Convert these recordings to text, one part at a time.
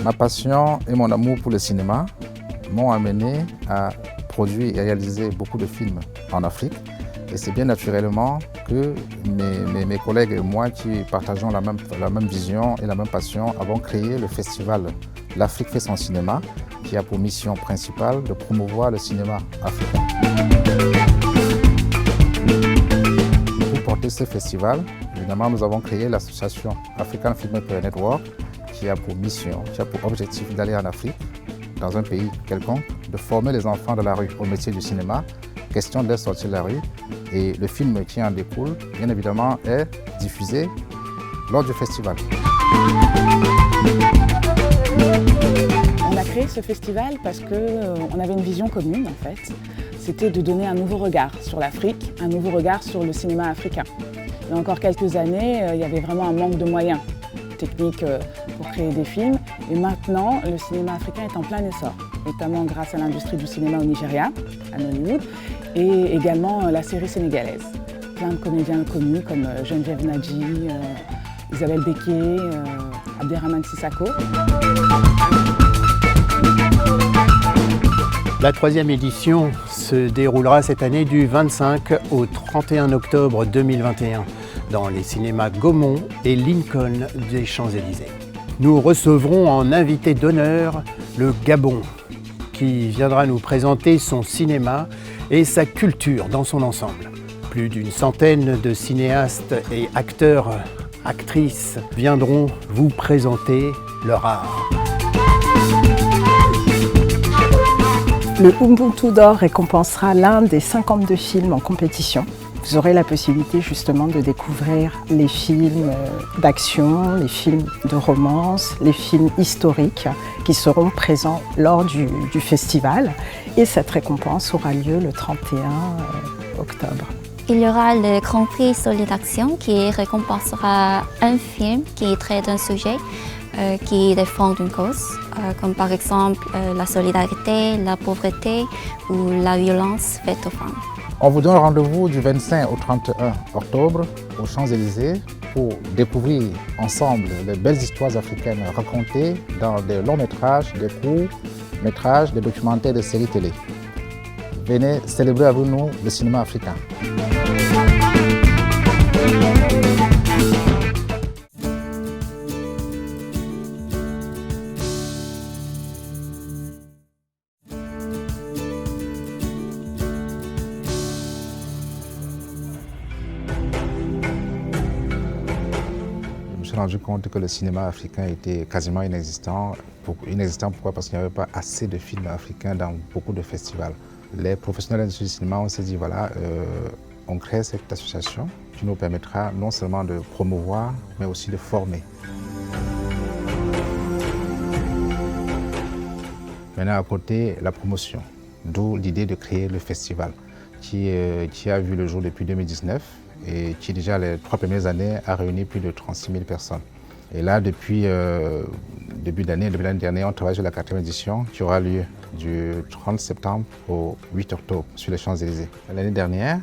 Ma passion et mon amour pour le cinéma m'ont amené à produire et réaliser beaucoup de films en Afrique. Et c'est bien naturellement que mes collègues et moi qui partageons la même vision et la même passion avons créé le festival L'Afrique fait son cinéma, qui a pour mission principale de promouvoir le cinéma africain. Pour porter ce festival, évidemment, nous avons créé l'association African Filmmaker Network, qui a pour mission, qui a pour objectif d'aller en Afrique, dans un pays quelconque, de former les enfants de la rue au métier du cinéma, question de les sortir de la rue. Et le film qui en découle, bien évidemment, est diffusé lors du festival. On a créé ce festival parce qu'on avait une vision commune, en fait. C'était de donner un nouveau regard sur l'Afrique, un nouveau regard sur le cinéma africain. Il y a encore quelques années, il y avait vraiment un manque de moyens techniques pour créer des films. Et maintenant, le cinéma africain est en plein essor, notamment grâce à l'industrie du cinéma au Nigeria, à Nollywood, et également la série sénégalaise. Plein de comédiens connus comme Geneviève Nadji, Isabelle Béquet, Abderrahmane Sissako. La 3e édition se déroulera cette année du 25 au 31 octobre 2021 dans les cinémas Gaumont et Lincoln des Champs-Élysées. Nous recevrons en invité d'honneur le Gabon, qui viendra nous présenter son cinéma et sa culture dans son ensemble. Plus d'une centaine de cinéastes et acteurs, actrices viendront vous présenter leur art. Le Ubuntu d'or récompensera l'un des 52 films en compétition. Vous aurez la possibilité justement de découvrir les films d'action, les films de romance, les films historiques qui seront présents lors du festival. Et cette récompense aura lieu le 31 octobre. Il y aura le Grand Prix Solide Action qui récompensera un film qui traite d'un sujet qui défend une cause, comme par exemple la solidarité, la pauvreté ou la violence faite aux femmes. On vous donne rendez-vous du 25 au 31 octobre aux Champs-Élysées pour découvrir ensemble les belles histoires africaines racontées dans des longs métrages, des courts métrages, des documentaires, des séries télé. Venez célébrer avec nous le cinéma africain. Je me suis rendu compte que le cinéma africain était quasiment inexistant. Inexistant pourquoi? Parce qu'il n'y avait pas assez de films africains dans beaucoup de festivals. Les professionnels de l'industrie du cinéma, on s'est dit voilà, on crée cette association qui nous permettra non seulement de promouvoir, mais aussi de former. Maintenant, à côté, la promotion, d'où l'idée de créer le festival qui a vu le jour depuis 2019 et qui déjà les 3 premières années a réuni plus de 36 000 personnes. Et là, depuis début l'année dernière, on travaille sur la 4e édition qui aura lieu du 30 septembre au 8 octobre sur les Champs-Élysées. L'année dernière,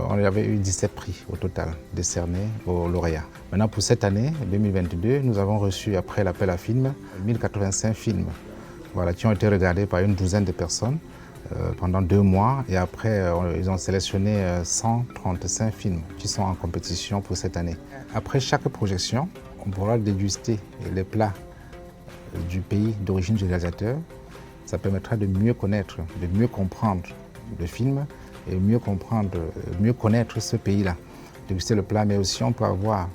on avait eu 17 prix au total décernés aux lauréats. Maintenant, pour cette année, 2022, nous avons reçu, après l'appel à films, 1085 films voilà, qui ont été regardés par une douzaine de personnes pendant 2 mois. Et après, ils ont sélectionné 135 films qui sont en compétition pour cette année. Après chaque projection, on pourra déguster les plats du pays d'origine du réalisateur. Ça permettra de mieux connaître, de mieux comprendre le film et mieux connaître ce pays-là. Déguster le plat, mais aussi on peut avoir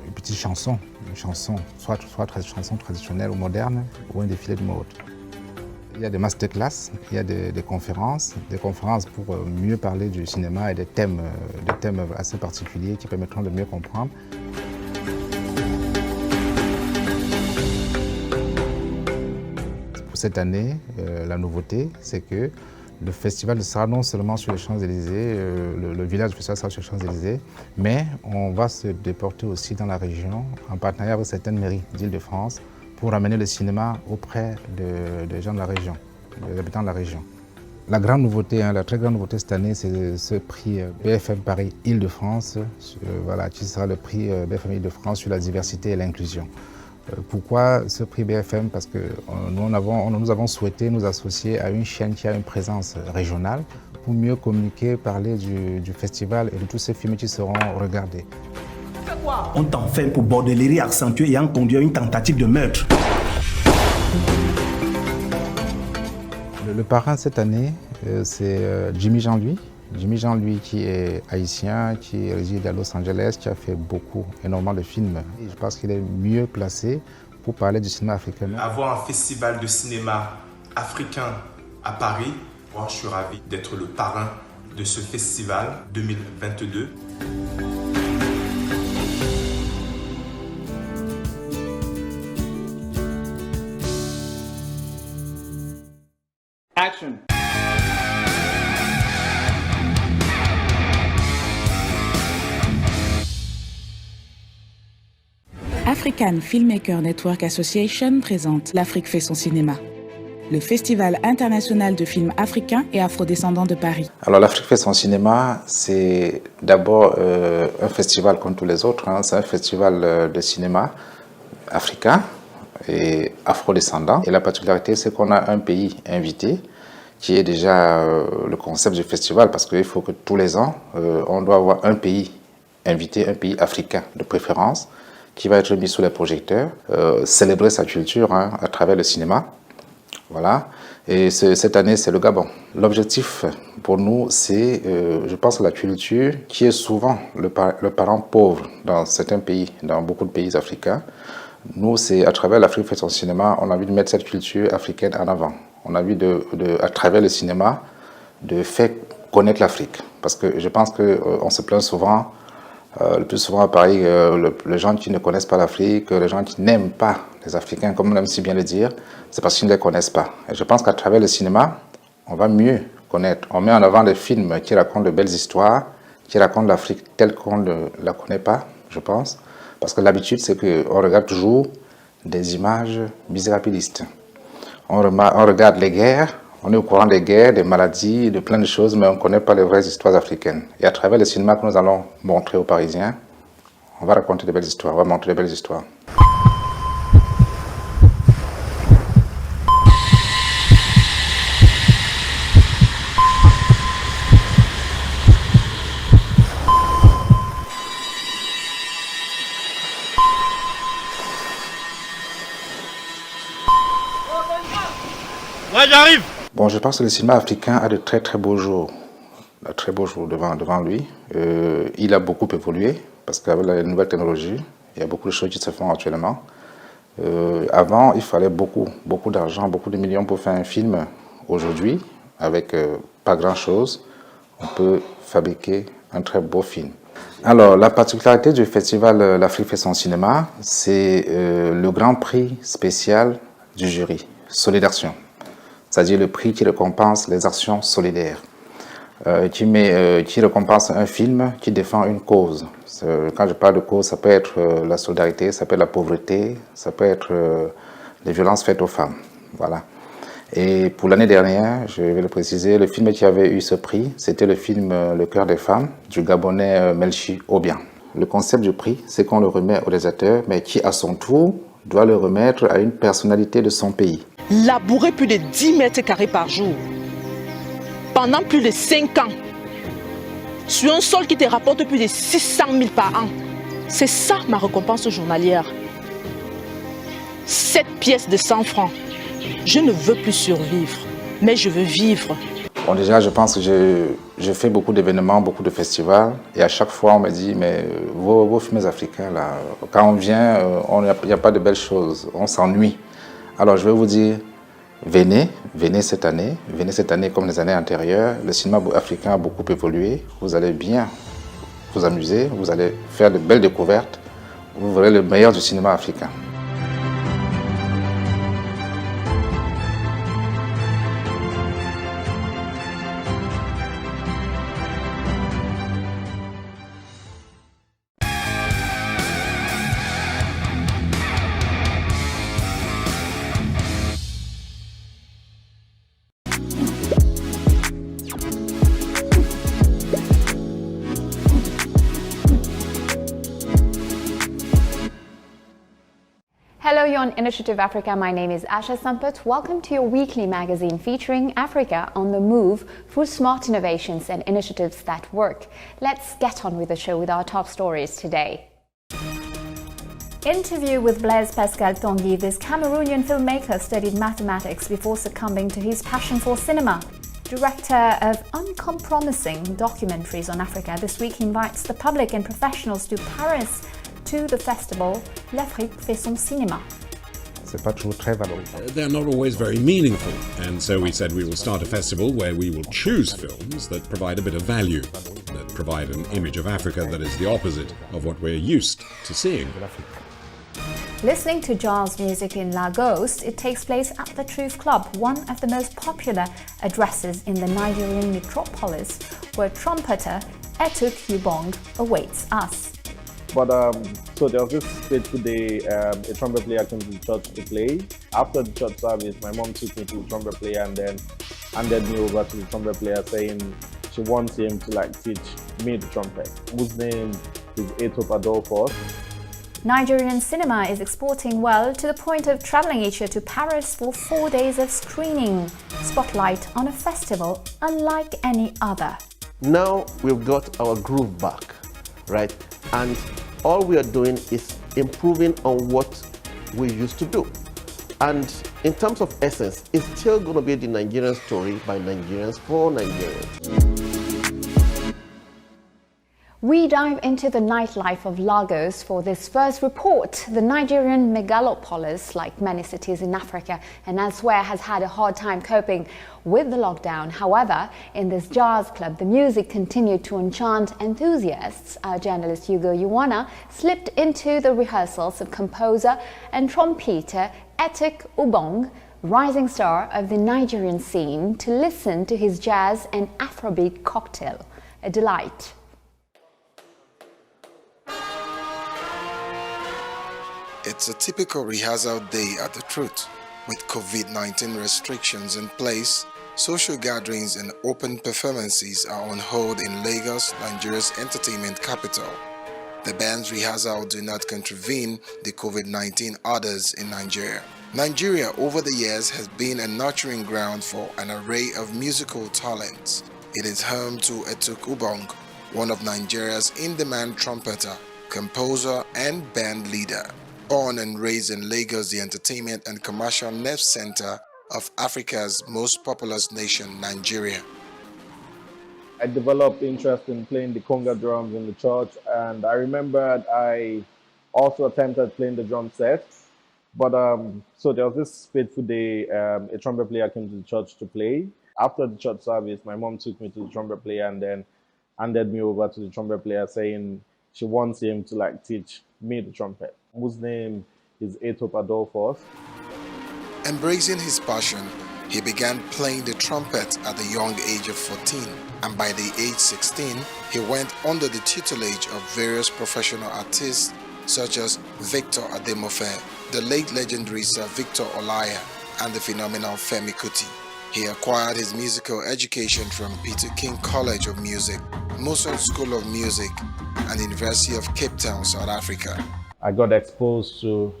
une petite chanson, soit chanson traditionnelle ou moderne, ou un défilé de mode. Il y a des masterclass, il y a des conférences pour mieux parler du cinéma et des thèmes assez particuliers qui permettront de mieux comprendre. Pour cette année, la nouveauté, c'est que le festival sera non seulement sur les Champs-Élysées, le village du festival sera sur les Champs-Élysées, mais on va se déporter aussi dans la région en partenariat avec certaines mairies d'Île-de-France pour amener le cinéma auprès des gens de la région, des habitants de la région. La grande nouveauté, la très grande nouveauté cette année, c'est ce prix BFM Paris Île-de-France, voilà, qui sera le prix BFM Île-de-France sur la diversité et l'inclusion. Pourquoi ce prix BFM? Parce que nous avons souhaité nous associer à une chaîne qui a une présence régionale pour mieux communiquer, parler du festival et de tous ces films qui seront regardés. On t'enferme pour bordellerie accentuée et en conduire une tentative de meurtre. Le parrain cette année, c'est Jimmy Jean-Louis. Jimmy Jean-Louis qui est haïtien, qui réside à Los Angeles, qui a fait énormément de films. Et je pense qu'il est mieux placé pour parler du cinéma africain. Avoir un festival de cinéma africain à Paris, moi je suis ravi d'être le parrain de ce festival 2022. Action. African Filmmaker Network Association présente L'Afrique fait son cinéma, le festival international de films africains et afrodescendants de Paris. Alors l'Afrique fait son cinéma, c'est d'abord un festival comme tous les autres, c'est un festival de cinéma africain et afrodescendant. Et la particularité, c'est qu'on a un pays invité qui est déjà le concept du festival, parce qu'il faut que tous les ans, on doit avoir un pays invité, un pays africain de préférence, qui va être mis sous les projecteurs, célébrer sa culture à travers le cinéma. Voilà. Et cette année, c'est le Gabon. L'objectif pour nous, c'est, je pense, la culture qui est souvent le parent pauvre dans certains pays, dans beaucoup de pays africains. Nous, c'est à travers l'Afrique fait son cinéma, on a envie de mettre cette culture africaine en avant. On a envie à travers le cinéma, de faire connaître l'Afrique. Parce que je pense qu'on se plaint souvent, le plus souvent à Paris, les gens qui ne connaissent pas l'Afrique, les gens qui n'aiment pas les Africains, comme on aime si bien le dire, c'est parce qu'ils ne les connaissent pas. Et je pense qu'à travers le cinéma, on va mieux connaître. On met en avant des films qui racontent de belles histoires, qui racontent l'Afrique telle qu'on ne la connaît pas, je pense. Parce que l'habitude, c'est qu'on regarde toujours des images misérabilistes. On regarde les guerres, on est au courant des guerres, des maladies, de plein de choses, mais on ne connaît pas les vraies histoires africaines. Et à travers le cinéma que nous allons montrer aux Parisiens, on va raconter de belles histoires, on va montrer de belles histoires. Ouais, j'arrive. Bon, je pense que le cinéma africain a de très très beaux jours, devant lui. Il a beaucoup évolué parce qu'avec la nouvelle technologie, il y a beaucoup de choses qui se font actuellement. Avant, il fallait beaucoup d'argent, beaucoup de millions pour faire un film. Aujourd'hui, avec pas grand chose, on peut fabriquer un très beau film. Alors, la particularité du festival L'Afrique fait son cinéma, c'est le grand prix spécial du jury, Solidartion. C'est-à-dire le prix qui récompense les actions solidaires, qui récompense un film qui défend une cause. Quand je parle de cause, ça peut être la solidarité, ça peut être la pauvreté, ça peut être les violences faites aux femmes. Voilà. Et pour l'année dernière, je vais le préciser, le film qui avait eu ce prix, c'était le film Le cœur des femmes du Gabonais Melchi Obiang. Le concept du prix, c'est qu'on le remet au réalisateur, mais qui à son tour doit le remettre à une personnalité de son pays. Labourer plus de 10 mètres carrés par jour, pendant plus de 5 ans, sur un sol qui te rapporte plus de 600 000 par an. C'est ça ma récompense journalière. 7 pièces de 100 francs. Je ne veux plus survivre, mais je veux vivre. Bon, déjà, je pense que je fais beaucoup d'événements, beaucoup de festivals, et à chaque fois, on me dit, mais vos films africains, là, quand on vient, il n'y a pas de belles choses, on s'ennuie. Alors, je vais vous dire, venez cette année comme les années antérieures. Le cinéma africain a beaucoup évolué, vous allez bien vous amuser, vous allez faire de belles découvertes, vous verrez le meilleur du cinéma africain. Hello, you're on Initiative Africa. My name is Asha Sampath. Welcome to your weekly magazine featuring Africa on the move through smart innovations and initiatives that work. Let's get on with the show with our top stories today. Interview with Blaise Pascal Tanguy. This Cameroonian filmmaker studied mathematics before succumbing to his passion for cinema. Director of uncompromising documentaries on Africa, this week he invites the public and professionals to Paris to the festival L'Afrique fait son cinéma. C'est pas toujours très valorisant. They're not always very meaningful, and so we said we will start a festival where we will choose films that provide a bit of value, that provide an image of Africa that is the opposite of what we're used to seeing. Listening to jazz music in Lagos, it takes place at the Truth Club, one of the most popular addresses in the Nigerian metropolis, where trumpeter Etuk Ubong awaits us. But so there was this fateful day, a trumpet player came to the church to play. After the church service, my mom took me to the trumpet player and then handed me over to the trumpet player saying she wants him to teach me the trumpet, whose name is Etop Adolphus. Nigerian cinema is exporting well to the point of traveling each year to Paris for 4 days of screening. Spotlight on a festival unlike any other. Now we've got our groove back, right? And all we are doing is improving on what we used to do. And in terms of essence, it's still going to be the Nigerian story by Nigerians for Nigerians. We dive into the nightlife of Lagos for this first report. The Nigerian megalopolis, like many cities in Africa and elsewhere, has had a hard time coping with the lockdown. However, in this jazz club, the music continued to enchant enthusiasts. Our journalist Hugo Yuwana slipped into the rehearsals of composer and trumpeter Etuk Ubong, rising star of the Nigerian scene, to listen to his jazz and Afrobeat cocktail. A delight. It's a typical rehearsal day at the Truth. With COVID-19 restrictions in place, social gatherings and open performances are on hold in Lagos, Nigeria's entertainment capital. The band's rehearsal do not contravene the COVID-19 orders in Nigeria. Nigeria over the years has been a nurturing ground for an array of musical talents. It is home to Etuk Ubong, one of Nigeria's in-demand trumpeter, composer and band leader. Born and raised in Lagos, the entertainment and commercial nerve center of Africa's most populous nation, Nigeria. I developed interest in playing the conga drums in the church, and I remembered I also attempted playing the drum set. But so there was this fateful day, a trumpet player came to the church to play. After the church service, my mom took me to the trumpet player and then handed me over to the trumpet player saying she wants him to teach me the trumpet, whose name is Etop Adolphus. Embracing his passion, he began playing the trumpet at the young age of 14, and by the age 16, he went under the tutelage of various professional artists such as Victor Ademofe, the late legendary Sir Victor Olaya, and the phenomenal Femi Kuti. He acquired his musical education from Peter King College of Music, Moson School of Music, and the University of Cape Town, South Africa. I got exposed to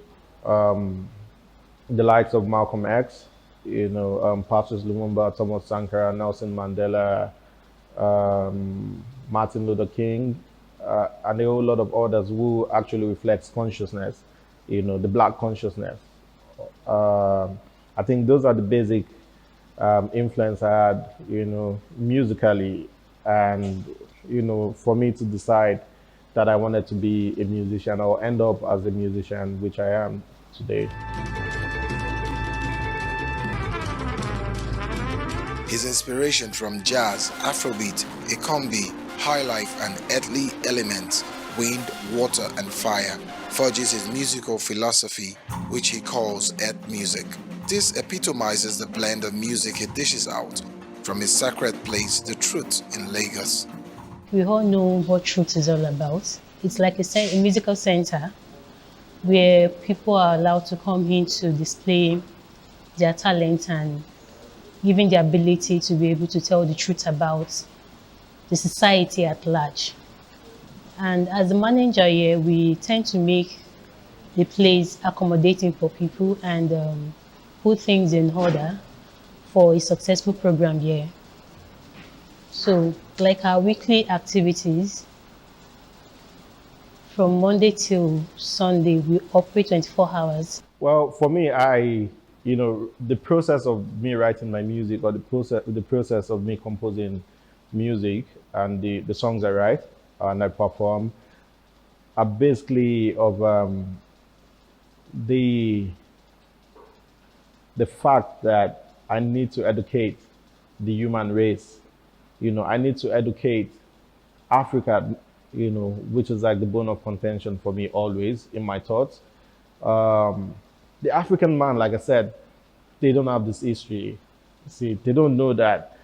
the likes of Malcolm X, Patrice Lumumba, Thomas Sankara, Nelson Mandela, Martin Luther King, and a whole lot of others who actually reflects consciousness, the black consciousness. I think those are the basic influence I had, musically, and, for me to decide that I wanted to be a musician or end up as a musician, which I am today. His inspiration from jazz, Afrobeat, Ikombi, highlife and earthly elements, wind, water and fire, forges his musical philosophy, which he calls earth music. This epitomizes the blend of music he dishes out from his sacred place, the Truth in Lagos. We all know what Truth is all about. It's like a musical center where people are allowed to come in to display their talent and given the ability to be able to tell the truth about the society at large. And as the manager here, we tend to make the place accommodating for people and put things in order for a successful program here. So, like our weekly activities, from Monday till Sunday, we operate 24 hours. Well, for me, the process of me writing my music, or the process of me composing music and the songs I write and I perform are basically of the fact that I need to educate the human race. I need to educate Africa, which is like the bone of contention for me always in my thoughts. The African man, like I said, they don't have this history. See, they don't know that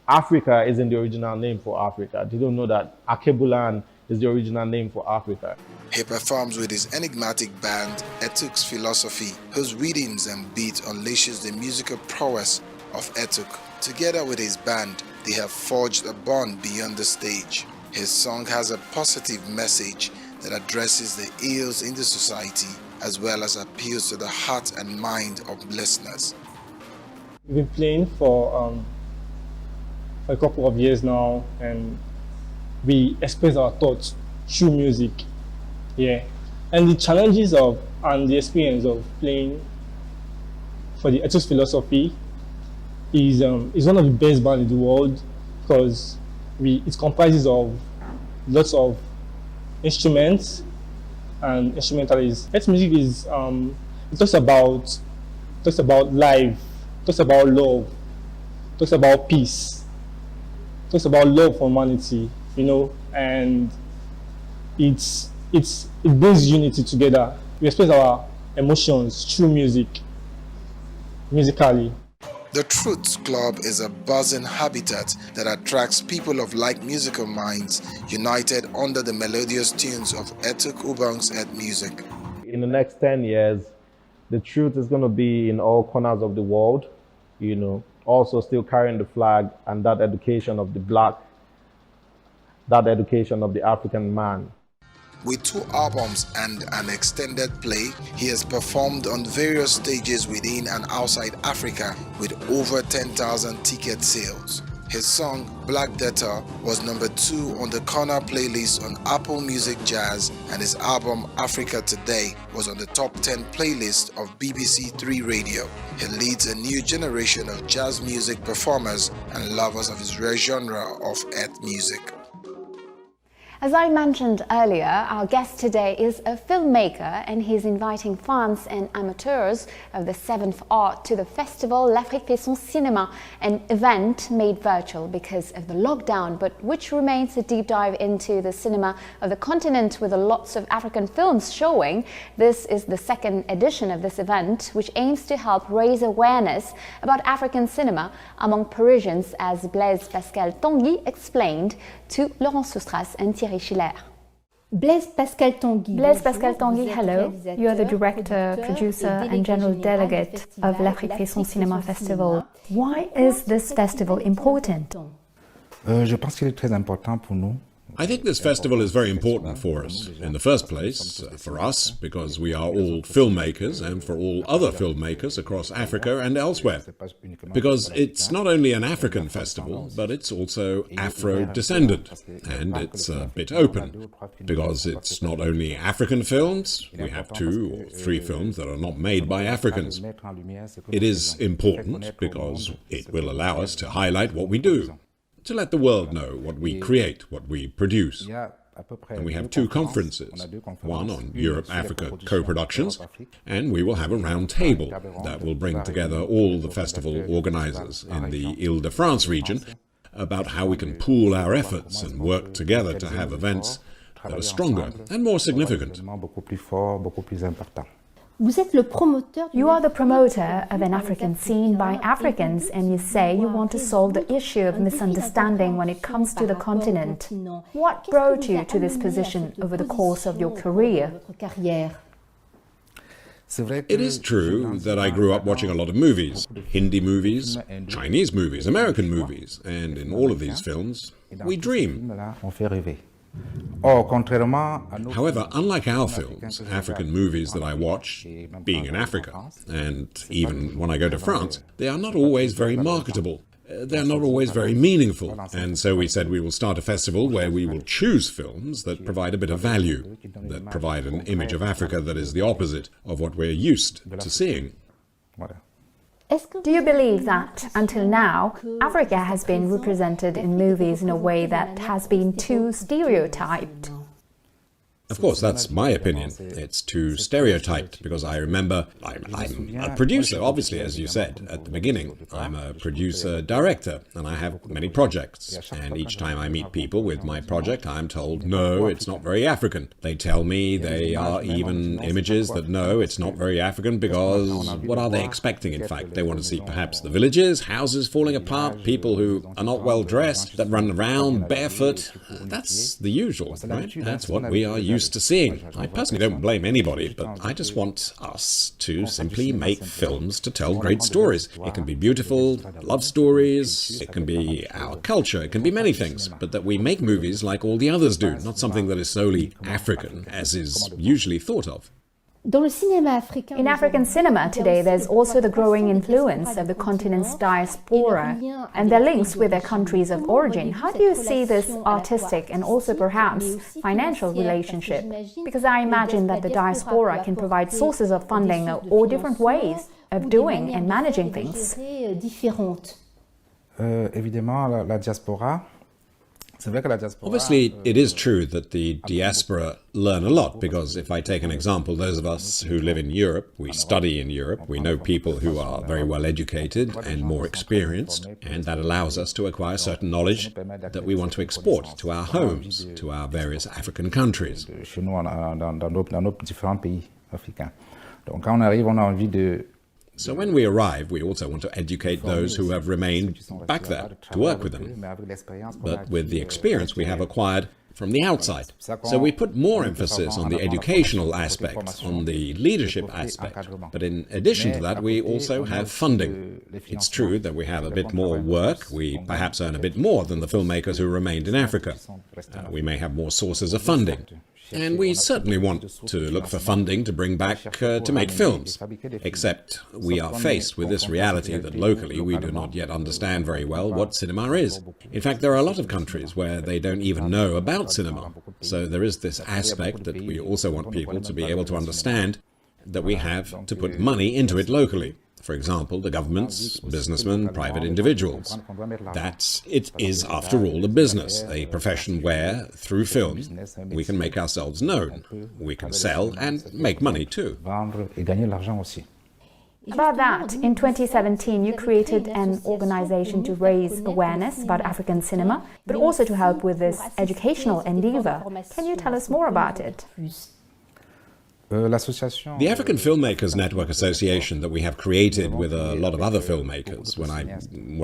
Africa isn't the original name for Africa. They don't know that Akebulan is the original name for Africa. He performs with his enigmatic band, Etuk's Philosophy, whose rhythms and beats unleashes the musical prowess of Etuk. Together with his band, they have forged a bond beyond the stage. His song has a positive message that addresses the ills in the society, as well as appeals to the heart and mind of listeners. We've been playing for a couple of years now, and we express our thoughts through music. Yeah, and the challenges and the experience of playing for the Etuk's Philosophy is one of the best bands in the world, because it comprises of lots of instruments and instrumentalists. Etuk's music is it talks about life, talks about love, talks about peace, talks about love for humanity, and it brings unity together. We express our emotions through musically. The Truth Club is a buzzing habitat that attracts people of like musical minds, united under the melodious tunes of Etuk Ubang's Earth music. In the next 10 years, the Truth is going to be in all corners of the world, also still carrying the flag and that education of the black, that education of the African man. With 2 albums and an extended play, he has performed on various stages within and outside Africa with over 10,000 ticket sales. His song Black Debtor was number 2 on the Corner playlist on Apple Music Jazz, and his album Africa Today was on the top 10 playlist of BBC 3 Radio. He leads a new generation of jazz music performers and lovers of his rare genre of earth music. As I mentioned earlier, our guest today is a filmmaker, and he's inviting fans and amateurs of the 7th art to the festival L'Afrique fait son cinéma, an event made virtual because of the lockdown, but which remains a deep dive into the cinema of the continent with lots of African films showing. This is the 2nd edition of this event, which aims to help raise awareness about African cinema among Parisians, as Blaise Pascal Tanguy explained to Laurent Soustras and Thierry Schiller. Blaise Pascal Tanguy. Blaise Pascal Tanguy, hello. You are the director, producer and general delegate of L'Afrique fait son cinéma festival. Why is this festival important? Je pense qu'il est très important pour nous. I think this festival is very important for us. In the first place, for us, because we are all filmmakers, and for all other filmmakers across Africa and elsewhere. Because it's not only an African festival, but it's also Afro-descendant, and it's a bit open. Because it's not only African films, we have 2 or 3 films that are not made by Africans. It is important because it will allow us to highlight what we do, to let the world know what we create, what we produce. And we have 2 conferences, one on Europe-Africa co-productions, and we will have a round table that will bring together all the festival organizers in the Ile-de-France region about how we can pool our efforts and work together to have events that are stronger and more significant. You are the promoter of an African scene by Africans, and you say you want to solve the issue of misunderstanding when it comes to the continent. What brought you to this position over the course of your career? It is true that I grew up watching a lot of movies, Hindi movies, Chinese movies, American movies, and in all of these films, we dream. However, unlike our films, African movies that I watch, being in Africa, and even when I go to France, they are not always very marketable. They're not always very meaningful, and so we said we will start a festival where we will choose films that provide a bit of value, that provide an image of Africa that is the opposite of what we're used to seeing. Do you believe that, until now, Africa has been represented in movies in a way that has been too stereotyped? Of course, that's my opinion. It's too stereotyped, because I remember I'm a producer, obviously, as you said at the beginning. I'm a producer-director, and I have many projects. And each time I meet people with my project, I'm told, no, it's not very African. They tell me they are even images that, no, it's not very African, because what are they expecting, in fact? They want to see perhaps the villages, houses falling apart, people who are not well dressed, that run around barefoot. That's the usual, right? That's what we are used to seeing. I personally don't blame anybody, but I just want us to simply make films to tell great stories. It can be beautiful, love stories, it can be our culture, it can be many things, but that we make movies like all the others do, not something that is solely African, as is usually thought of. In African cinema today, there's also the growing influence of the continent's diaspora and their links with their countries of origin. How do you see this artistic and also perhaps financial relationship? Because I imagine that the diaspora can provide sources of funding or different ways of doing and managing things. Obviously, it is true that the diaspora learn a lot, because if I take an example, those of us who live in Europe, we study in Europe, we know people who are very well educated and more experienced, and that allows us to acquire certain knowledge that we want to export to our homes, to our various African countries. So when we arrive, we also want to educate those who have remained back there, to work with them, but with the experience we have acquired from the outside. So we put more emphasis on the educational aspect, on the leadership aspect, but in addition to that, we also have funding. It's true that we have a bit more work, we perhaps earn a bit more than the filmmakers who remained in Africa. We may have more sources of funding. And we certainly want to look for funding to bring back to make films, except we are faced with this reality that locally we do not yet understand very well what cinema is. In fact, there are a lot of countries where they don't even know about cinema. So there is this aspect that we also want people to be able to understand, that we have to put money into it locally. For example, the governments, businessmen, private individuals. That it is, after all, a business, a profession where, through film, we can make ourselves known. We can sell and make money too. About that, in 2017 you created an organization to raise awareness about African cinema, but also to help with this educational endeavor. Can you tell us more about it? The African Filmmakers Network Association that we have created with a lot of other filmmakers, when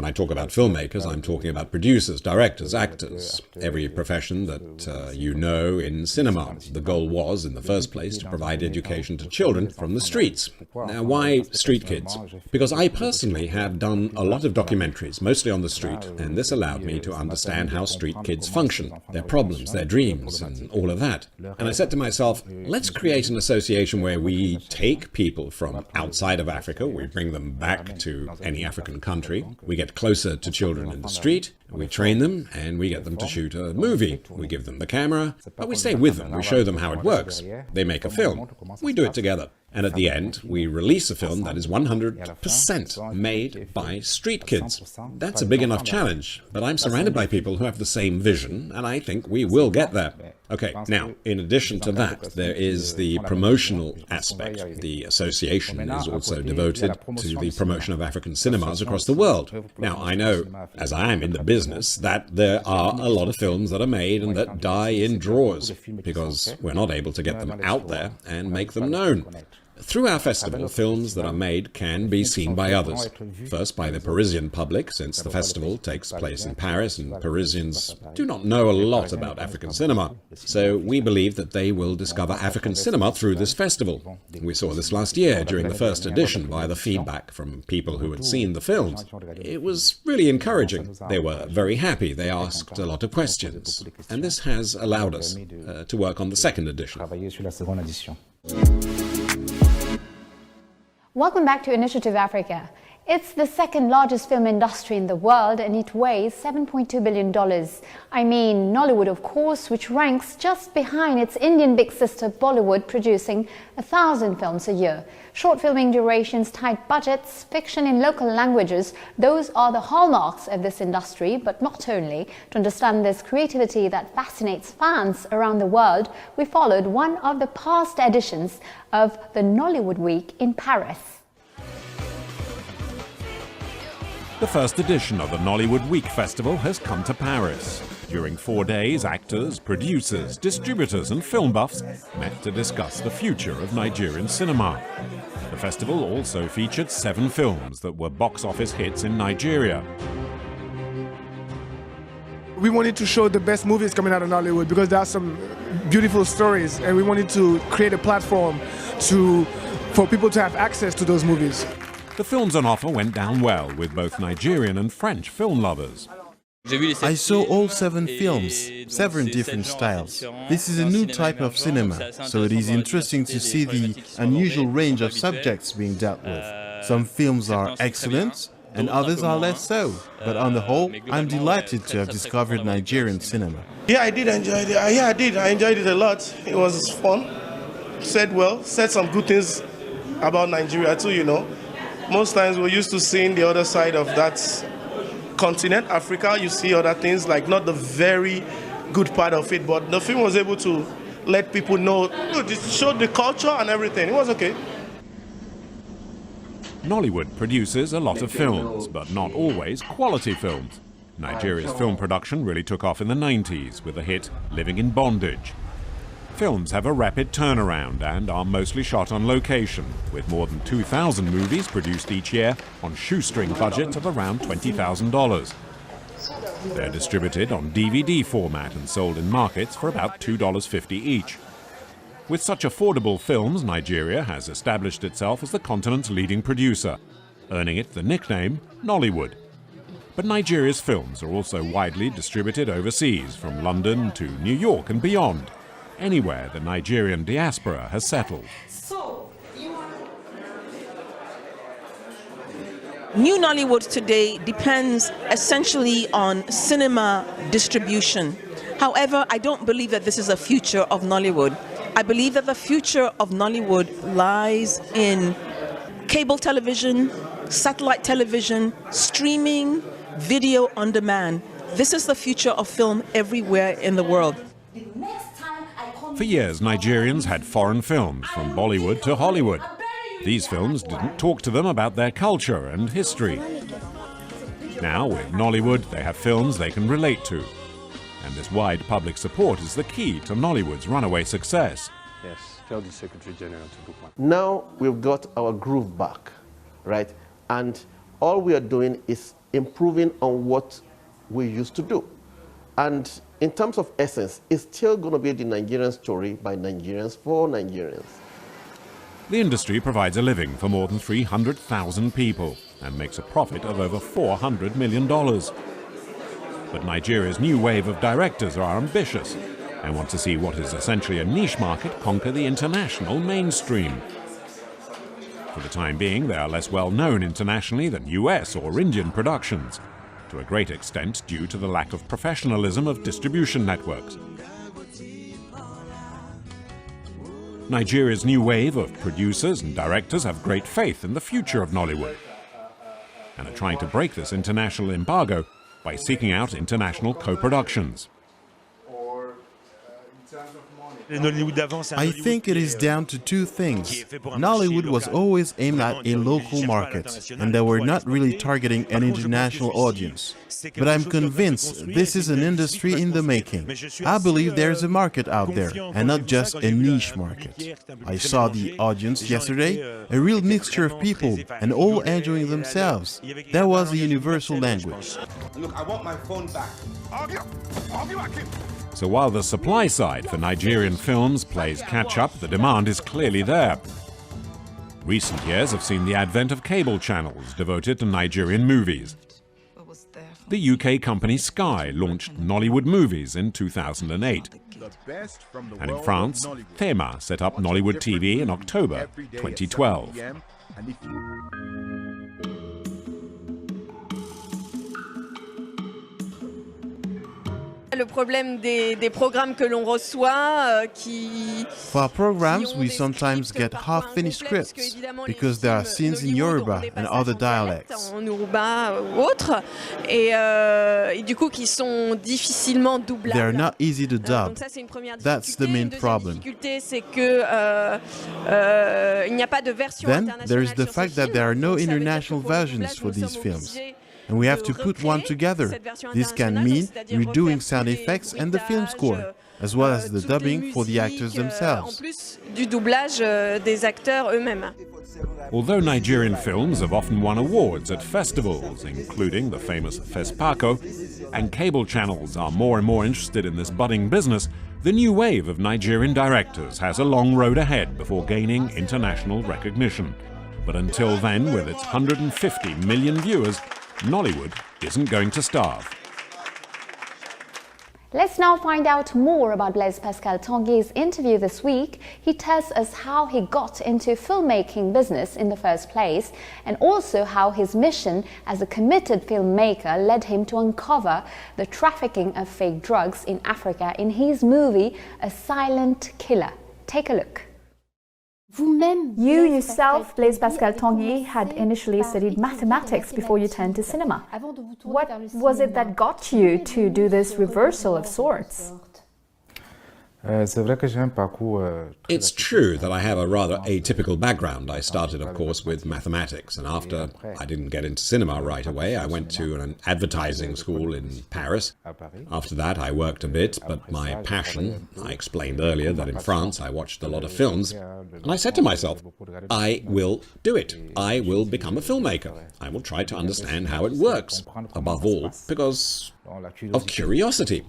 I talk about filmmakers, I'm talking about producers, directors, actors, every profession that you know in cinema. The goal was, in the first place, to provide education to children from the streets. Now, why street kids? Because I personally have done a lot of documentaries, mostly on the street, and this allowed me to understand how street kids function, their problems, their dreams, and all of that. And I said to myself, let's create an association where we take people from outside of Africa, we bring them back to any African country, we get closer to children in the street, we train them, and we get them to shoot a movie. We give them the camera, but we stay with them, we show them how it works. They make a film. We do it together. And at the end, we release a film that is 100% made by street kids. That's a big enough challenge, but I'm surrounded by people who have the same vision, and I think we will get there. Okay, now, in addition to that, there is the promotional aspect. The association is also devoted to the promotion of African cinemas across the world. Now, I know, as I am in the business, that there are a lot of films that are made and that die in drawers, because we're not able to get them out there and make them known. Through our festival, films that are made can be seen by others. First, by the Parisian public, since the festival takes place in Paris and Parisians do not know a lot about African cinema. So we believe that they will discover African cinema through this festival. We saw this last year during the first edition by the feedback from people who had seen the films. It was really encouraging. They were very happy. They asked a lot of questions. And this has allowed us to work on the second edition. Welcome back to Initiative Africa. It's the second largest film industry in the world and it weighs $7.2 billion. I mean, Nollywood, of course, which ranks just behind its Indian big sister Bollywood, producing 1,000 films a year. Short filming durations, tight budgets, fiction in local languages, those are the hallmarks of this industry, but not only. To understand this creativity that fascinates fans around the world, we followed one of the past editions of the Nollywood Week in Paris. The first edition of the Nollywood Week Festival has come to Paris. During 4 days, actors, producers, distributors and film buffs met to discuss the future of Nigerian cinema. The festival also featured 7 films that were box office hits in Nigeria. We wanted to show the best movies coming out of Nollywood because there are some beautiful stories and we wanted to create a platform for people to have access to those movies. The films on offer went down well with both Nigerian and French film lovers. I saw all 7 films, 7 different styles. This is a new type of cinema, so it is interesting to see the unusual range of subjects being dealt with. Some films are excellent, and others are less so. But on the whole, I'm delighted to have discovered Nigerian cinema. Yeah, I did enjoy it. I did. I enjoyed it a lot. It was fun. Said well, said some good things about Nigeria too, you know. Most times we're used to seeing the other side of that continent, Africa. You see other things, like not the very good part of it, but the film was able to let people know, it showed the culture and everything. It was okay. Nollywood produces a lot of films, but not always quality films. Nigeria's film production really took off in the 90s with the hit Living in Bondage. Films have a rapid turnaround and are mostly shot on location, with more than 2,000 movies produced each year on shoestring budgets of around $20,000. They're distributed on DVD format and sold in markets for about $2.50 each. With such affordable films, Nigeria has established itself as the continent's leading producer, earning it the nickname Nollywood. But Nigeria's films are also widely distributed overseas, from London to New York and beyond, anywhere the Nigerian diaspora has settled. New Nollywood today depends essentially on cinema distribution. However, I don't believe that this is a future of Nollywood. I believe that the future of Nollywood lies in cable television, satellite television, streaming, video on demand. This is the future of film everywhere in the world. For years, Nigerians had foreign films, from Bollywood to Hollywood. These films didn't talk to them about their culture and history. Now, with Nollywood, they have films they can relate to. And this wide public support is the key to Nollywood's runaway success. Yes, tell the Secretary General to book one. Now we've got our groove back, right? And all we are doing is improving on what we used to do. And in terms of essence, it's still going to be the Nigerian story by Nigerians for Nigerians. The industry provides a living for more than 300,000 people and makes a profit of over $400 million. But Nigeria's new wave of directors are ambitious and want to see what is essentially a niche market conquer the international mainstream. For the time being, they are less well known internationally than US or Indian productions, to a great extent due to the lack of professionalism of distribution networks. Nigeria's new wave of producers and directors have great faith in the future of Nollywood and are trying to break this international embargo by seeking out international co-productions. Or in terms of money. I think it is down to two things. Nollywood was always aimed at a local market, and they were not really targeting an international audience. But I'm convinced this is an industry in the making. I believe there is a market out there, and not just a niche market. I saw the audience yesterday, a real mixture of people, and all enjoying themselves. That was a universal language. Look, I want my phone back. So while the supply side for Nigerian films plays catch-up, the demand is clearly there. Recent years have seen the advent of cable channels devoted to Nigerian movies. The UK company Sky launched Nollywood Movies in 2008. And in France, Thema set up Nollywood TV in October 2012. For our programs, we sometimes get half-finished scripts because there are scenes in Yoruba and other dialects. They are not easy to dub. That's the main problem. Then there is the fact that there are no international versions for these films. And we have to put one together. This can mean redoing sound effects and the film score, as well as the dubbing for the actors themselves. Although Nigerian films have often won awards at festivals, including the famous FESPACO, and cable channels are more and more interested in this budding business, the new wave of Nigerian directors has a long road ahead before gaining international recognition. But until then, with its 150 million viewers, Nollywood isn't going to starve. Let's now find out more about Blaise Pascal Tanguy's interview this week. He tells us how he got into filmmaking business in the first place, and also how his mission as a committed filmmaker led him to uncover the trafficking of fake drugs in Africa in his movie A Silent Killer. Take a look. You yourself, Blaise Pascal Tanguy, had initially studied mathematics before you turned to cinema. What was it that got you to do this reversal of sorts? It's true that I have a rather atypical background. I started, of course, with mathematics, and after I didn't get into cinema right away, I went to an advertising school in Paris. After that, I worked a bit, but my passion, I explained earlier that in France I watched a lot of films, and I said to myself, I will do it. I will become a filmmaker. I will try to understand how it works, above all because of curiosity.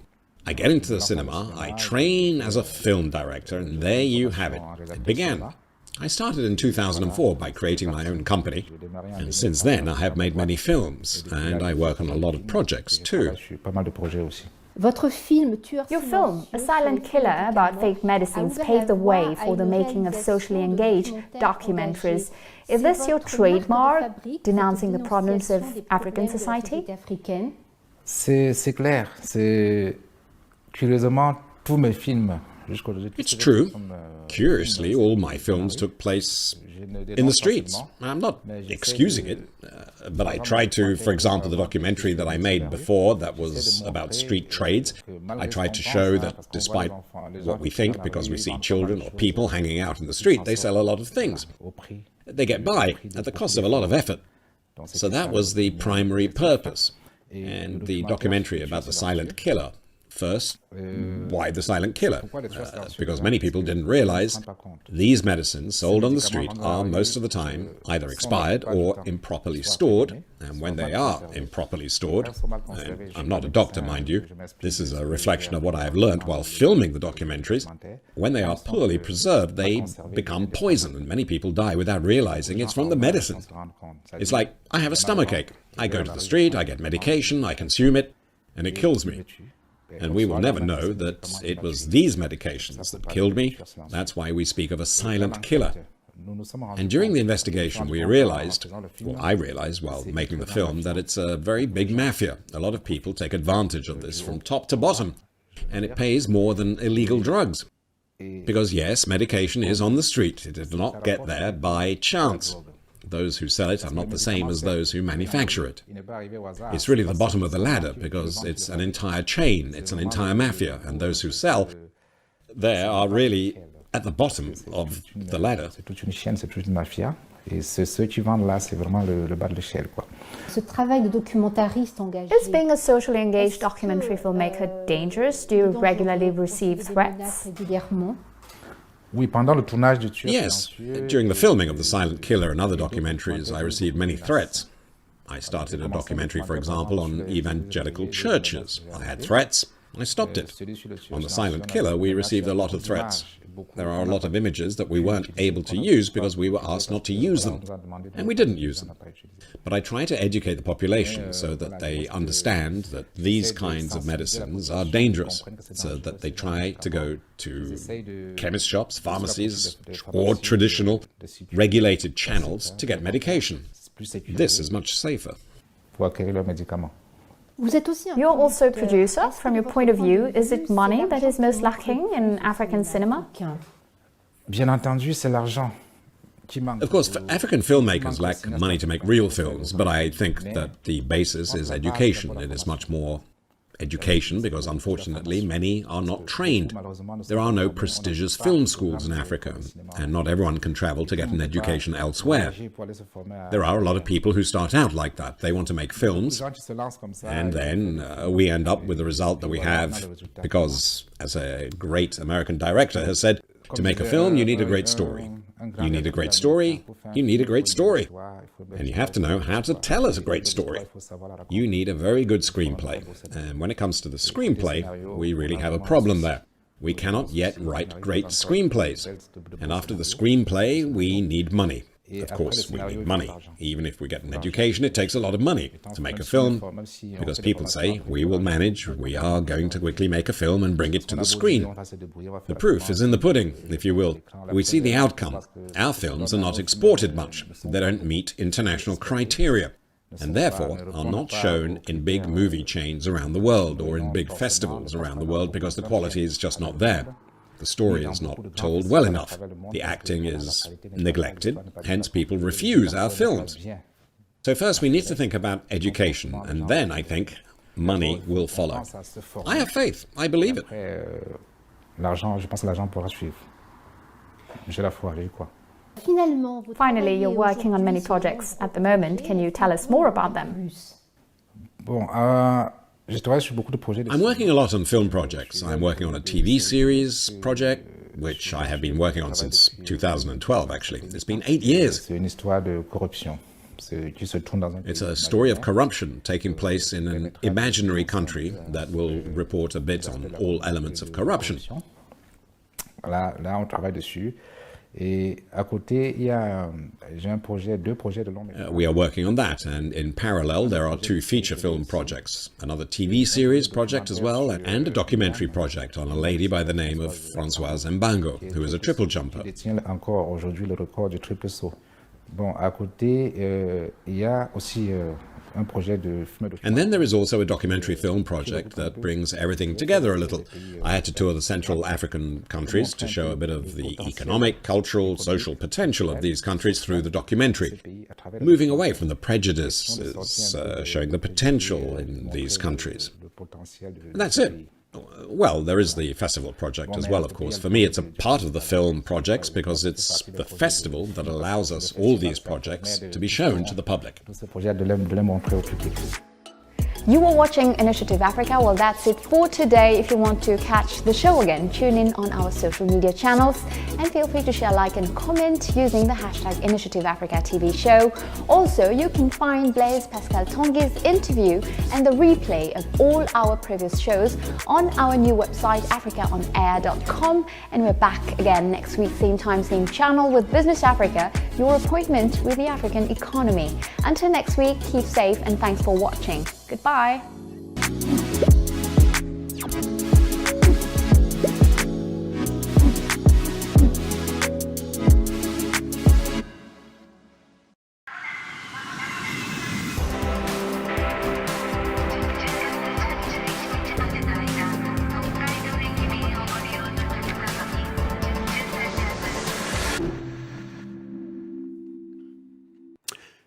I get into the cinema, I train as a film director, and there you have it. It began. I started in 2004 by creating my own company, and since then I have made many films, and I work on a lot of projects too. Your film, A Silent Killer, about fake medicines, paved the way for the making of socially engaged documentaries. Is this your trademark, denouncing the problems of African society? C'est clair, c'est... Curieusement, tous mes films, it's true. Curiously, all my films took place in the streets. I'm not excusing it, but I tried to, for example, the documentary that I made before that was about street trades, I tried to show that despite what we think, because we see children or people hanging out in the street, they sell a lot of things. They get by at the cost of a lot of effort. So that was the primary purpose. And the documentary about the silent killer. First, why the silent killer? Because many people didn't realize these medicines sold on the street are most of the time either expired or improperly stored, and when they are improperly stored, and I'm not a doctor, mind you, this is a reflection of what I have learned while filming the documentaries, when they are poorly preserved, they become poison, and many people die without realizing it's from the medicine. It's like, I have a stomachache. I go to the street, I get medication, I consume it, and it kills me. And we will never know that it was these medications that killed me. That's why we speak of a silent killer. And during the investigation, we realized, well, I realized while making the film, that it's a very big mafia. A lot of people take advantage of this from top to bottom, and it pays more than illegal drugs. Because yes, medication is on the street. It did not get there by chance. Those who sell it are not the same as those who manufacture it. It's really the bottom of the ladder because it's an entire chain, it's an entire mafia, and those who sell, there are really at the bottom of the ladder. C'est toute une chaîne, c'est toute une mafia. Et ceux qui vendent là, c'est vraiment le bas de l'échelle, quoi. Ce travail de documentariste engagé. Is being a socially engaged documentary filmmaker dangerous? Do you regularly receive threats? Oui, pendant le tournage du Tueur Yes, during the filming of The Silent Killer and other documentaries, I received many threats. I started a documentary, for example, on evangelical churches. I had threats. I stopped it. On The Silent Killer, we received a lot of threats. There are a lot of images that we weren't able to use because we were asked not to use them, and we didn't use them. But I try to educate the population so that they understand that these kinds of medicines are dangerous, so that they try to go to chemist shops, pharmacies, or traditional regulated channels to get medication. This is much safer. You're also a producer. From your point of view, is it money that is most lacking in African cinema? Bien entendu, c'est l'argent. Of course, African filmmakers lack money to make real films, but I think that the basis is education. It is much more education because, unfortunately, many are not trained. There are no prestigious film schools in Africa, and not everyone can travel to get an education elsewhere. There are a lot of people who start out like that. They want to make films, and then we end up with the result that we have because, as a great American director has said, to make a film, you need a great story. You need a great story, you need a great story. And you have to know how to tell us a great story. You need a very good screenplay. And when it comes to the screenplay, we really have a problem there. We cannot yet write great screenplays. And after the screenplay, we need money. Of course, we need money. Even if we get an education, it takes a lot of money to make a film, because people say, we will manage, we are going to quickly make a film and bring it to the screen. The proof is in the pudding, if you will. We see the outcome. Our films are not exported much. They don't meet international criteria, and therefore are not shown in big movie chains around the world or in big festivals around the world because the quality is just not there. The story is not told well enough. The acting is neglected, hence people refuse our films. So first we need to think about education, and then I think money will follow. I have faith. I believe it. L'argent, je pense que l'argent pourra suivre. J'ai la foi, j'y crois. Finally, you're working on many projects at the moment. Can you tell us more about them? Bon, I'm working a lot on film projects. I'm working on a TV series project, which I have been working on since 2012, actually. It's been 8 years. It's a story of corruption taking place in an imaginary country that will report a bit on all elements of corruption. Là, on travaille dessus. Et à côté, j'ai deux projets de long métrage. We are working on that, and in parallel there are 2 feature film projects, another TV series project as well, and a documentary project on a lady by the name of Françoise Mbango, who is a triple jumper. Elle détient encore aujourd'hui le record du triple saut. Bon, à côté, il y a aussi un projet de film documentaire. And then there is also a documentary film project that brings everything together a little. I had to tour the Central African countries to show a bit of the economic, cultural, social potential of these countries through the documentary, moving away from the prejudices, showing the potential in these countries. And that's it. Well, there is the festival project as well, of course. For me, it's a part of the film projects because it's the festival that allows us, all these projects, to be shown to the public. You were watching Initiative Africa. Well, that's it for today. If you want to catch the show again, tune in on our social media channels and feel free to share, like and comment using the hashtag Initiative Africa TV show. Also, you can find Blaise Pascal Tanguy's interview and the replay of all our previous shows on our new website, africaonair.com. And we're back again next week, same time, same channel with Business Africa, your appointment with the African economy. Until next week, keep safe and thanks for watching. Goodbye.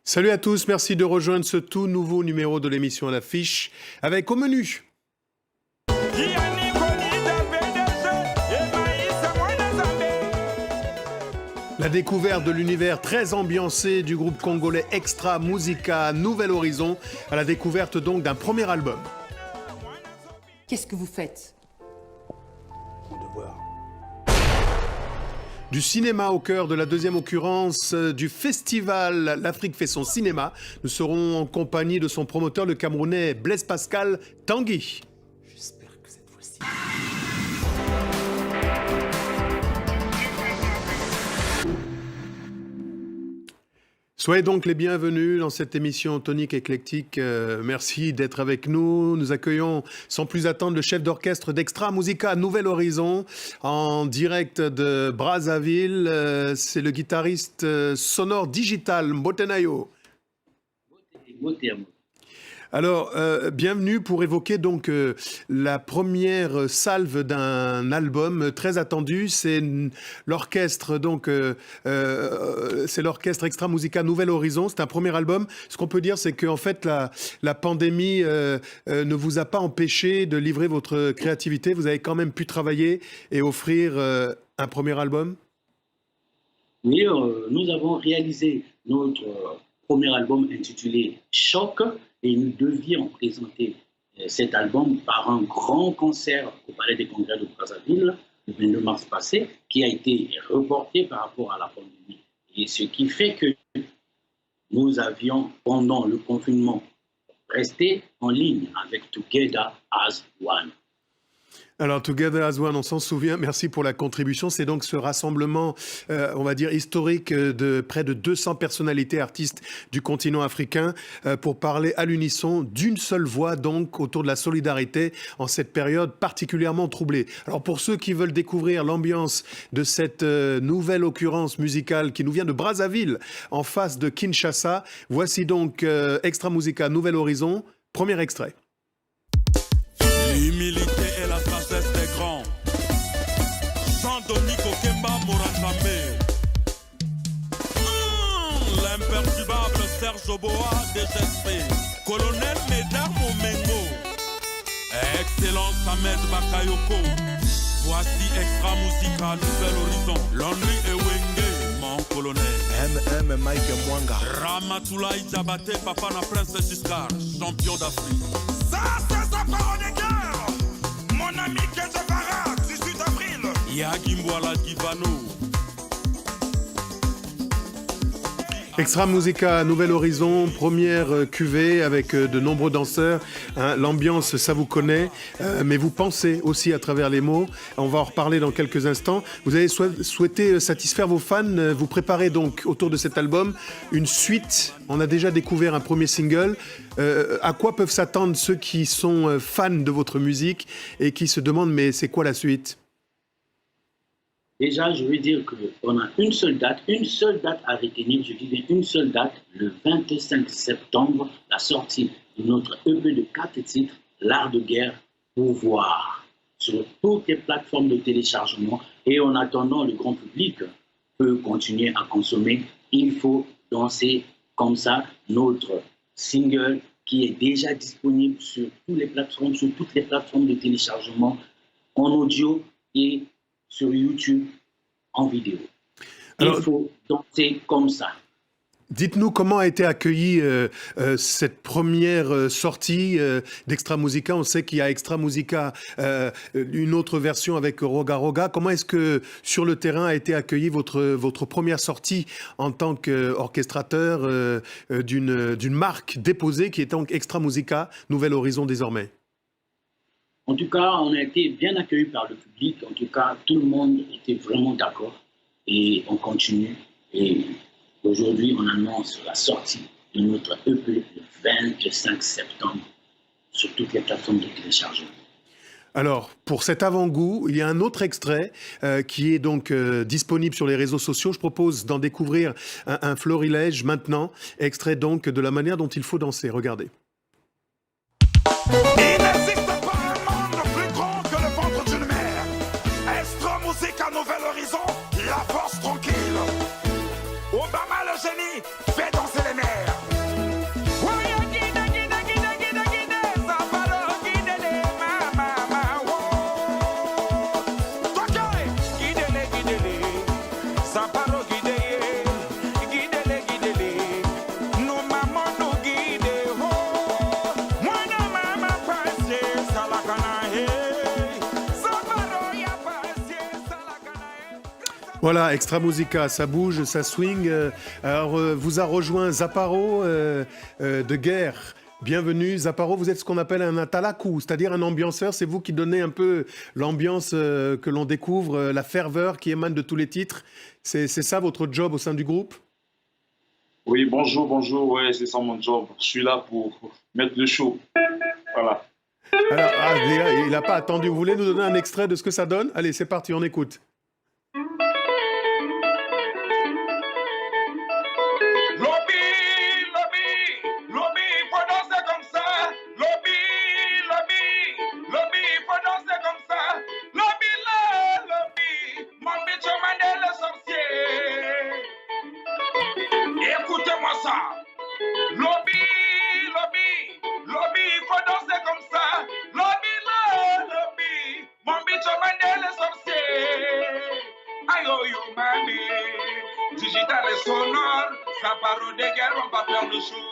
Salut à tous, merci de rejoindre ce tout nouveau numéro de l'émission à l'affiche avec au menu La découverte de l'univers très ambiancé du groupe congolais Extra Musica Nouvel Horizon, à la découverte donc d'un premier album. Qu'est-ce que vous faites? Du cinéma au cœur de la deuxième occurrence du festival L'Afrique fait son cinéma. Nous serons en compagnie de son promoteur, le Camerounais Blaise Pascal Tanguy. J'espère que cette fois-ci... Soyez donc les bienvenus dans cette émission tonique éclectique. Merci d'être avec nous. Nous accueillons sans plus attendre le chef d'orchestre d'Extra Musica Nouvel Horizon en direct de Brazzaville. C'est le guitariste sonore digital Mbotenayo. Alors, bienvenue pour évoquer donc la première salve d'un album très attendu. C'est l'orchestre donc c'est l'orchestre Extra Musica Nouvel Horizon. C'est un premier album. Ce qu'on peut dire, c'est qu'en fait la pandémie ne vous a pas empêché de livrer votre créativité. Vous avez quand même pu travailler et offrir un premier album. Oui, nous avons réalisé notre premier album intitulé Choc. Et nous devions présenter cet album par un grand concert au Palais des Congrès de Brazzaville le 22 mars passé, qui a été reporté par rapport à la pandémie. Et ce qui fait que nous avions, pendant le confinement, resté en ligne avec Together as One. Alors, Together as One, on s'en souvient, merci pour la contribution. C'est donc ce rassemblement, on va dire, historique de près de 200 personnalités artistes du continent africain pour parler à l'unisson d'une seule voix, donc, autour de la solidarité en cette période particulièrement troublée. Alors, pour ceux qui veulent découvrir l'ambiance de cette nouvelle occurrence musicale qui nous vient de Brazzaville, en face de Kinshasa, voici donc Extra Musica Nouvel Horizon, premier extrait. L'humilité et la sagesse des grands. Jean-Denis Kokemba Moranzambe. L'imperturbable Serge Oboa DGSP. Colonel Médard Momengo. Excellence Ahmed Bakayoko. Voici Extra Musica Nouvel Horizon. L'ennui est Wenge, mon colonel. MM Mike Mwanga. Ramatoulaye Diabaté, Papa na Prince Giscard, champion d'Afrique. Ça, c'est sa parole de guerre. Mon ami Kedjavara, 18 avril. Yagimwala Givano. Extra Musica Nouvel Horizon, première cuvée avec de nombreux danseurs. Hein, l'ambiance, ça vous connaît, mais vous pensez aussi à travers les mots. On va en reparler dans quelques instants. Vous avez souhaité satisfaire vos fans. Vous préparez donc autour de cet album une suite. On a déjà découvert un premier single. À quoi peuvent s'attendre ceux qui sont fans de votre musique et qui se demandent mais c'est quoi la suite ? Déjà, je veux dire qu'on a une seule date à retenir, je dis bien une seule date, le 25 septembre, la sortie de notre EP de 4 titres, L'Art de Guerre, Pouvoir, sur toutes les plateformes de téléchargement. Et en attendant, le grand public peut continuer à consommer. Il faut danser comme ça, notre single qui est déjà disponible sur toutes les plateformes de téléchargement, en audio et sur YouTube, en vidéo. Alors, il faut danser comme ça. Dites-nous comment a été accueillie cette première sortie d'Extra Musica. On sait qu'il y a Extra Musica, une autre version avec Roga Roga. Comment est-ce que sur le terrain a été accueillie votre première sortie en tant qu'orchestrateur d'une marque déposée qui est donc Extra Musica Nouvel Horizon désormais? En tout cas, on a été bien accueillis par le public. En tout cas, tout le monde était vraiment d'accord. Et on continue. Et aujourd'hui, on annonce la sortie de notre EP le 25 septembre sur toutes les plateformes de téléchargement. Alors, pour cet avant-goût, il y a un autre extrait qui est donc disponible sur les réseaux sociaux. Je propose d'en découvrir un florilège maintenant. Extrait donc de la manière dont il faut danser. Regardez. Nouvel horizon, la force tranquille. Obama le génie, fait danser les mers. Guidez-les, Voilà, Extra Musica, ça bouge, ça swing. Alors, vous a rejoint Zaparo de Guerre. Bienvenue. Zaparo, vous êtes ce qu'on appelle un atalaku, c'est-à-dire un ambianceur. C'est vous qui donnez un peu l'ambiance que l'on découvre, la ferveur qui émane de tous les titres. C'est ça votre job au sein du groupe? Oui, bonjour, ouais, c'est ça mon job. Je suis là pour mettre le show. Voilà. Alors, il n'a pas attendu. Vous voulez nous donner un extrait de ce que ça donne? Allez, c'est parti, on écoute. Écoutez-moi ça. Lobby, il faut danser comme ça. Lobby, mon bicho mandé les sorciers. Aïe, yo, mami. Digital et sonore, ça parle de guerre, on va faire le show.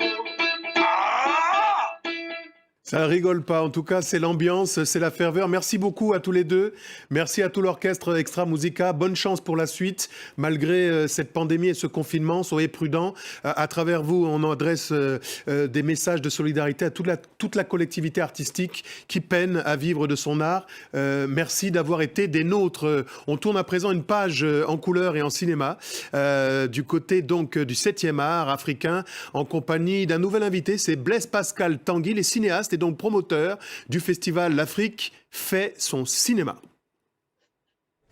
Ça rigole pas, en tout cas c'est l'ambiance, c'est la ferveur. Merci beaucoup à tous les deux, merci à tout l'orchestre Extra Musica, bonne chance pour la suite. Malgré cette pandémie et ce confinement, soyez prudents. À travers vous, on adresse des messages de solidarité à toute la collectivité artistique qui peine à vivre de son art. Merci d'avoir été des nôtres. On tourne à présent une page en couleur et en cinéma, du côté donc du 7e art africain, en compagnie d'un nouvel invité, c'est Blaise Pascal Tanguy, les cinéastes et donc promoteur du festival L'Afrique fait son cinéma.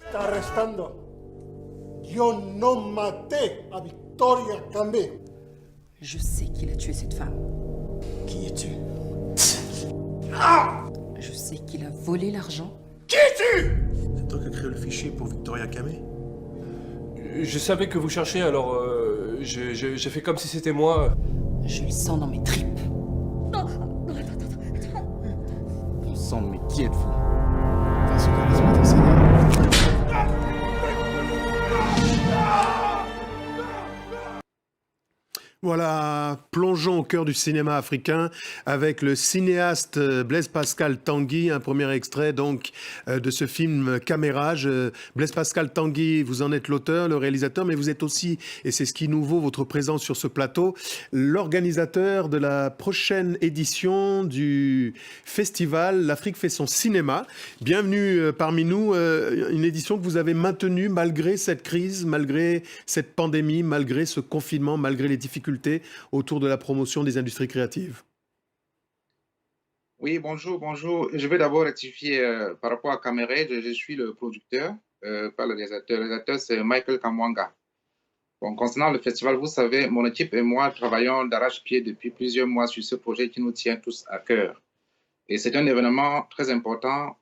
Está arrestando. Yo no maté a Victoria Cambé. Je sais qu'il a tué cette femme. Qui es-tu? Je sais qu'il a volé l'argent. Qui es-tu? C'est toi qui as créé le fichier pour Victoria Camé? Je savais que vous cherchiez, alors j'ai fait comme si c'était moi. Je le sens dans mes tripes. Mais qui êtes-vous? Enfin, ce charisme est enseignant. Voilà, plongeons au cœur du cinéma africain avec le cinéaste Blaise Pascal Tanguy, un premier extrait donc de ce film Camérage. Blaise Pascal Tanguy, vous en êtes l'auteur, le réalisateur, mais vous êtes aussi, et c'est ce qui nous vaut votre présence sur ce plateau, l'organisateur de la prochaine édition du festival L'Afrique fait son cinéma. Bienvenue parmi nous, une édition que vous avez maintenue malgré cette crise, malgré cette pandémie, malgré ce confinement, malgré les difficultés autour de la promotion des industries créatives. Oui, bonjour. Je vais d'abord rectifier par rapport à Camérage. Je suis le producteur, pas le réalisateur. Le réalisateur, c'est Michael Kamwanga. Bon, concernant le festival, vous savez, mon équipe et moi travaillons d'arrache-pied depuis plusieurs mois sur ce projet qui nous tient tous à cœur. Et c'est un événement très important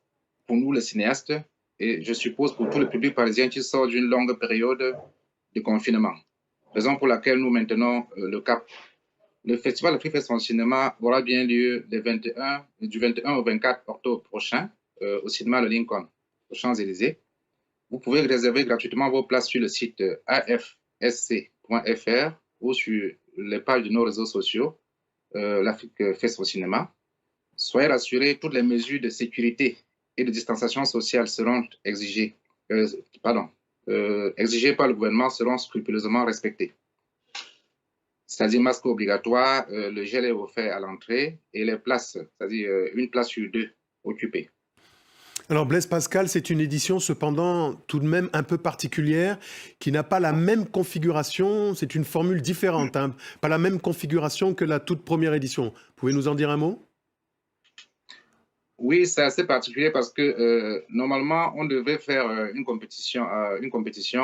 pour nous, les cinéastes, et je suppose pour tout le public parisien qui sort d'une longue période de confinement. Raison pour laquelle nous maintenons le cap. Le festival L'Afrique fait son cinéma aura bien lieu du 21 au 24 octobre prochain au cinéma Le Lincoln, aux Champs-Élysées. Vous pouvez réserver gratuitement vos places sur le site afsc.fr ou sur les pages de nos réseaux sociaux. L'Afrique fait son cinéma. Soyez rassurés, toutes les mesures de sécurité et de distanciation sociale seront exigées par le gouvernement seront scrupuleusement respectés. C'est-à-dire masque obligatoire, le gel est offert à l'entrée et les places, c'est-à-dire une place sur deux occupée. Alors Blaise Pascal, c'est une édition cependant tout de même un peu particulière, qui n'a pas la même configuration, c'est une formule différente, hein, pas la même configuration que la toute première édition. Pouvez nous en dire un mot ? Oui, c'est assez particulier parce que normalement, on devait faire une compétition,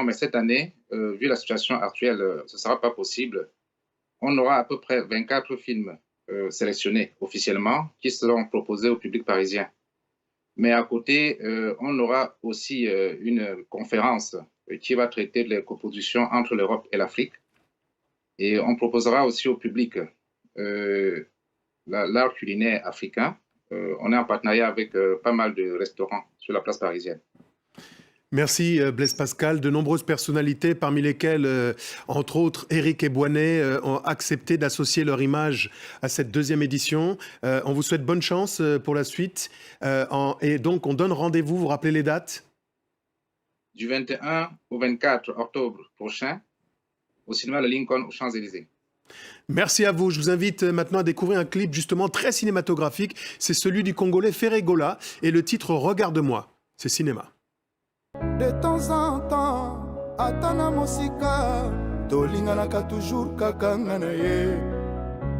mais cette année, vu la situation actuelle, ce ne sera pas possible. On aura à peu près 24 films sélectionnés officiellement qui seront proposés au public parisien. Mais à côté, on aura aussi une conférence qui va traiter de la coproduction entre l'Europe et l'Afrique. Et on proposera aussi au public l'art culinaire africain. On est en partenariat avec pas mal de restaurants sur la place parisienne. Merci Blaise Pascal. De nombreuses personnalités, parmi lesquelles, entre autres, Éric Ebouanet, ont accepté d'associer leur image à cette deuxième édition. On vous souhaite bonne chance pour la suite. Et donc, on donne rendez-vous, vous rappelez les dates ? du 21 au 24 octobre prochain au cinéma Le Lincoln aux Champs-Élysées. Merci à vous. Je vous invite maintenant à découvrir un clip justement très cinématographique. C'est celui du Congolais Ferregola et le titre Regarde-moi. C'est cinéma. De temps en temps, atana mosika, tolinganaka toujours kakanga na ye.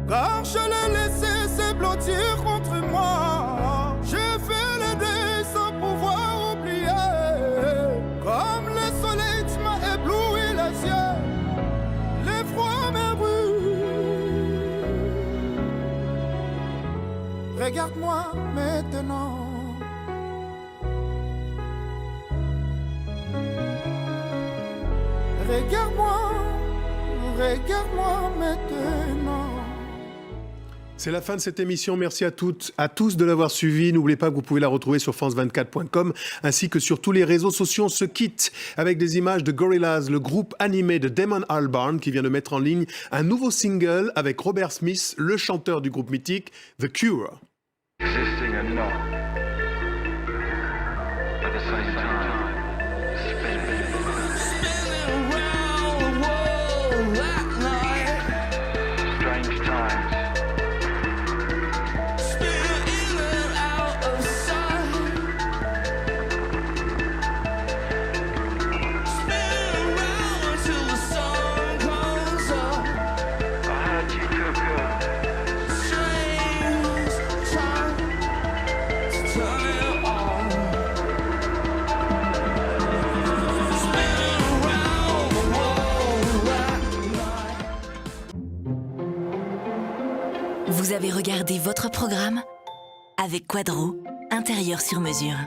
Car je l'ai laissé se blottir contre moi. J'ai fait le deuil sans pouvoir oublier. Comme le soleil, tu m'as ébloui les yeux. L'effroi me brûle. Regarde-moi maintenant. Regarde-moi maintenant. C'est la fin de cette émission. Merci à toutes, à tous de l'avoir suivi. N'oubliez pas que vous pouvez la retrouver sur france24.com ainsi que sur tous les réseaux sociaux. On se quitte avec des images de Gorillaz, le groupe animé de Damon Albarn qui vient de mettre en ligne un nouveau single avec Robert Smith, le chanteur du groupe mythique The Cure. Vous avez regardé votre programme avec Quadro, intérieur sur mesure.